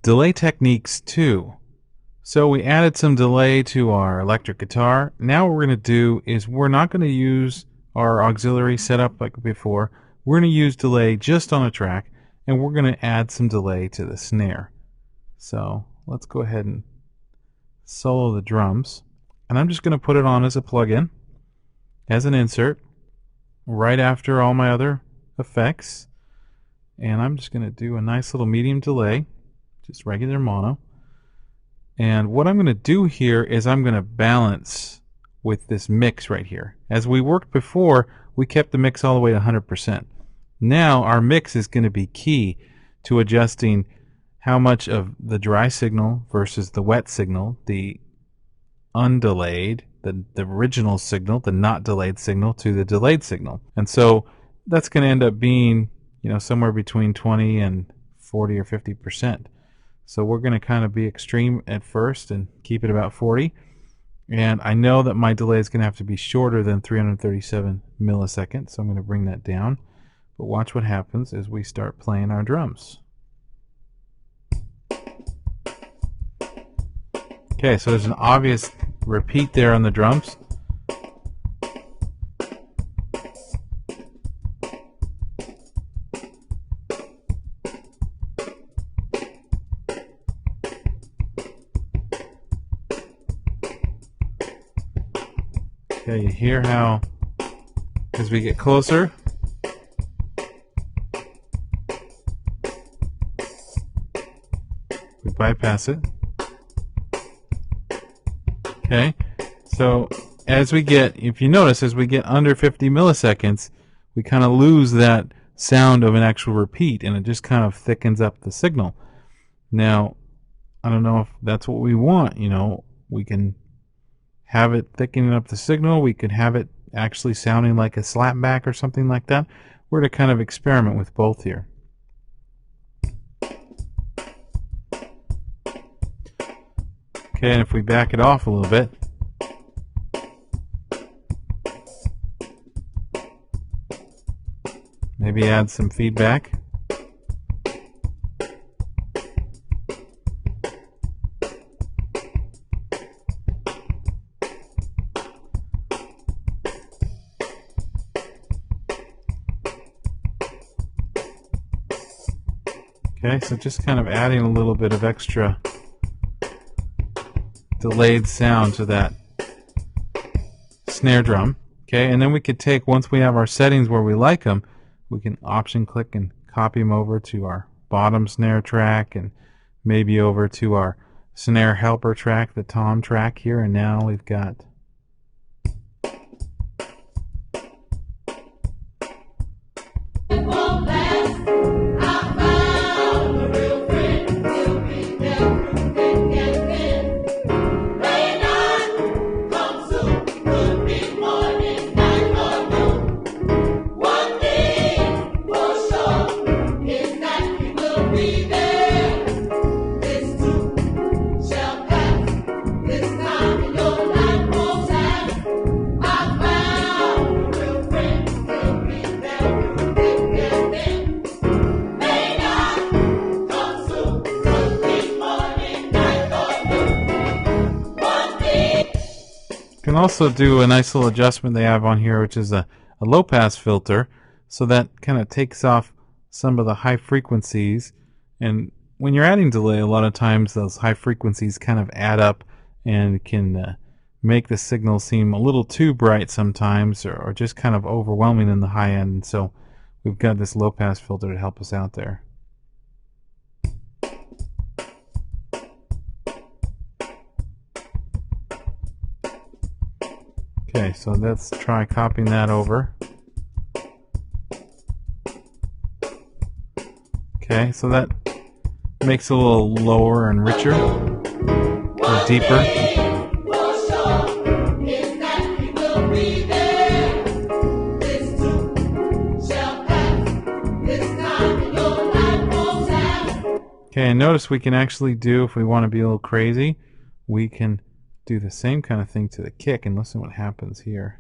Delay techniques 2. So we added some delay to our electric guitar. Now what we're going to do is we're not going to use our auxiliary setup like before. We're going to use delay just on a track, and we're going to add some delay to the snare. So let's go ahead and solo the drums. And I'm just going to put it on as a plug-in, as an insert, right after all my other effects. And I'm just going to do a nice little medium delay, just regular mono. And what I'm going to do here is I'm going to balance with this mix right here. As we worked before, we kept the mix all the way to 100%. Now our mix is going to be key to adjusting how much of the dry signal versus the wet signal, the undelayed, the original signal, the not delayed signal, to the delayed signal. And so that's going to end up being, somewhere between 20 and 40 or 50%. So we're going to kind of be extreme at first and keep it about 40. And I know that my delay is going to have to be shorter than 337 milliseconds, so I'm going to bring that down. But watch what happens as we start playing our drums. Okay, so there's an obvious repeat there on the drums. Okay, you hear how as we get closer, we bypass it. Okay, so as we get, if you notice, as we get under 50 milliseconds, we kind of lose that sound of an actual repeat, and it just kind of thickens up the signal. Now, I don't know if that's what we want. We can have it thickening up the signal. We could have it actually sounding like a slapback or something like that. We're to kind of experiment with both here. Okay, and if we back it off a little bit, maybe add some feedback. Okay, so just kind of adding a little bit of extra delayed sound to that snare drum. Okay, and then we could take, once we have our settings where we like them, we can option click and copy them over to our bottom snare track and maybe over to our snare helper track, the tom track here, and now we've got can also do a nice little adjustment they have on here, which is a low pass filter, so that kind of takes off some of the high frequencies. And when you're adding delay, a lot of times those high frequencies kind of add up and can make the signal seem a little too bright sometimes, or just kind of overwhelming in the high end. And so we've got this low pass filter to help us out there. Okay, so let's try copying that over. Okay, so that makes it a little lower and richer, a little deeper. Okay, and notice we can actually do, if we want to be a little crazy, we can do the same kind of thing to the kick, and listen what happens here.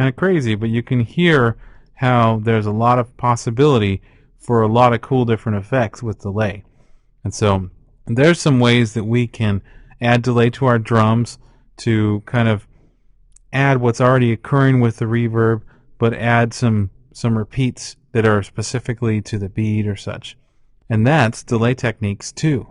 kind of crazy, but you can hear how there's a lot of possibility for a lot of cool different effects with delay. And so there's some ways that we can add delay to our drums to kind of add what's already occurring with the reverb, but add some repeats that are specifically to the beat or such. And that's delay techniques 2.